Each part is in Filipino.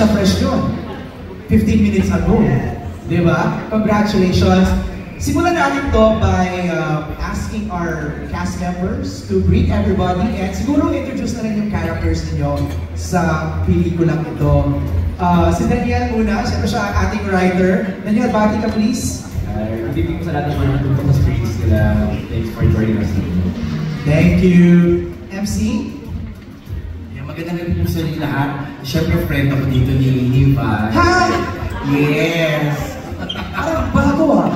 siya fresh yun. 15 minutes ago. Diba? Congratulations. Simulan natin to by asking our cast members to greet everybody and siguro introduce na rin yung characters ninyo sa pelikulang ito. Si Daniel muna, siyempre siya ating writer. Daniel, bati ka please. Ibigay ko sa lahat ng mga nagtutok sa space nila. Thanks for joining us. Thank you. MC? Magandang gabi po sa inyo lahat. Siyempre, friend ako dito ni Niva. Hi! Yes! Parang bago ah.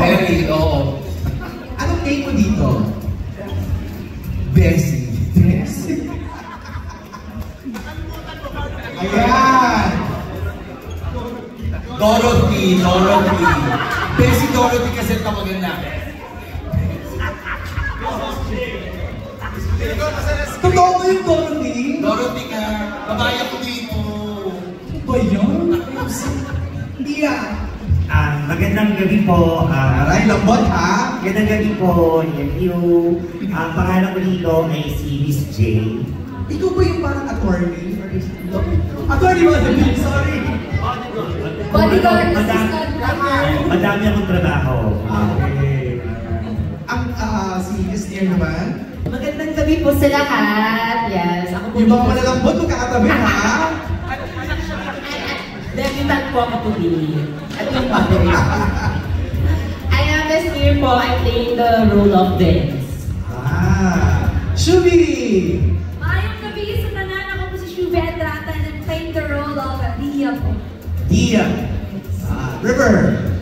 Very, oo. Anong name mo dito? Bessie. Bessie. Ayan! Dorothy. Bessie Dorothy kasi tawagan namin. Totoo ba yung Dorothy? Dorothy ka, babae ako dito. Ba yun? Hindi ah. Magandang gabi po. Aray, lambot ha? Magandang gabi po. Thank you. Ang pangalan ko dito ay si Miss J. Ikaw ba yung parang attorney? Attorney ba? Sorry. Bodyguard, Madami akong trabaho. Okay. Ang si Esther naman? Magandang gabi po sa lahat. Yes, ako po. Yung mga malalambot mo kakatabi ha? Debutant po ako po din. At yung battery. I am Esther po. I'm playing the role of Vince. Shubi! Mayong gabi sa tanan, ako po si Shubeta at I'm playing the role of Dia po. Dia. River.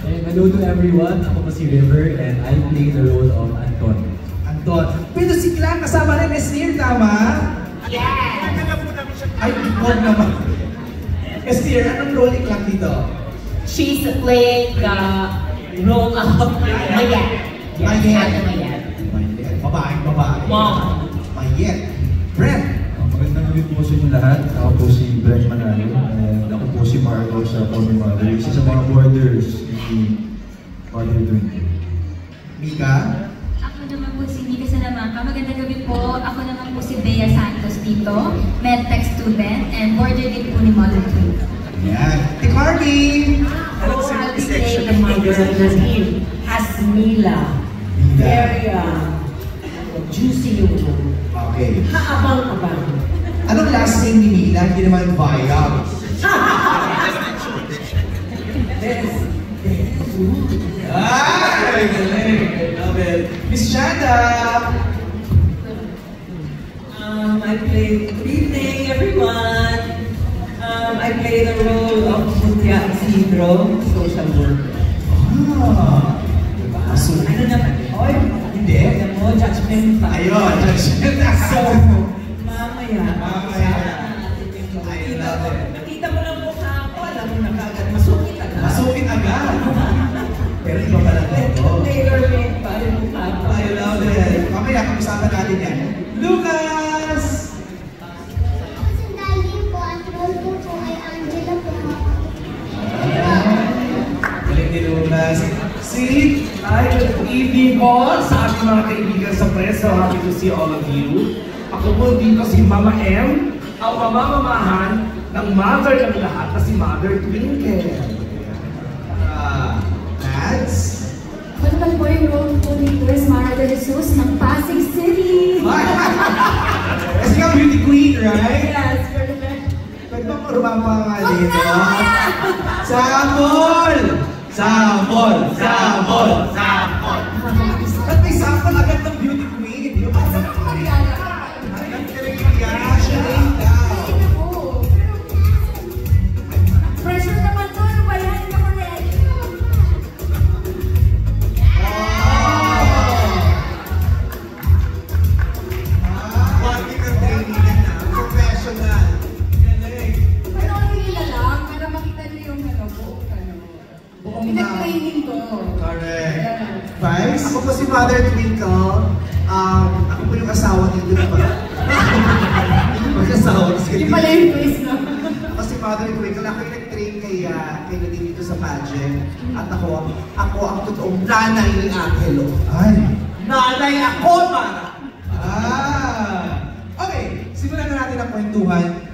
And hello to everyone. Ako po si River and I play the role of Anton. Anton. Pero si Clan kasama rin Esther, tama? Yes! Ay, huwag naman. Esther, anong role ni Clan dito? She's playing the role of Mayet. Mayet. Mayet. Babae. Wow. Mayet. Brent. Magandang gabi po sa inyo lahat. Ako po si Brent Manalo and ako po si Marco sa Call Me Mother. Isa sa mga borders ni Mother Twinkle. Mika. Ako naman po si Mika Salamangka. Magandang gabi po. Ako naman po si Bea Santos dito, medtech student and border din po ni Mother Twinkle. Yan. Tikardi. I'll be playing the mother Nazim Hasmila. Very juicy yung role. Okay. Haabang-abang. Anong last name ni Mila? Hindi naman Viab. Ay! Galing! Love it. Miss Shanda! Good evening, everyone. I play the role of Mutia Isidro, social worker. So, Ano naman? Oy, hindi. alam mo, judgment pa. Ayun, judgment. So, mamaya. I love it. Nakita mo lang mukha ko, alam mo na kagad, masukit agad. Masukit agad. Pero iba pala ito. Tailor-made pa yung mukha ko. I love it. Mamaya, pag-usapan natin yan. Lucas! Galing ni Lucas. Si Hi, good evening po sa ating mga kaibigan sa press. So happy to see all of you. Ako po dito si Mama M, ang mamamamahan ng mother ng lahat na si Mother Twinkle. Mads? Ako naman po yung role po dito is Mara de Jesus ng Pasig City. Kasi ka beauty queen, right? Yes, perfect. Pwede ba rumapa nga dito? Sample! Sample! Sample! Sample! Ba't may sample agad ng beauty queen? Yung parang Mariana. ang kaya siya rin daw. Pressure naman to. Ano ba yan? Hindi ako ready. Working ang training na na. Professional. Galing. Panoorin nila lang para makita nyo yung buong pinag-training ko. Correct. Vice? Ako po si Mother Twinkle. Ako po yung asawa nito na ba? Mag-asawa. Hindi pala yung twist, no? Ako si Mother Twinkle. Ako yung nag-train kay Nadine dito sa pageant. At ako ang totoong nanay ni Angelo. Ay. Nanay ako, Mara! Okay. Simulan na natin ang kwentuhan.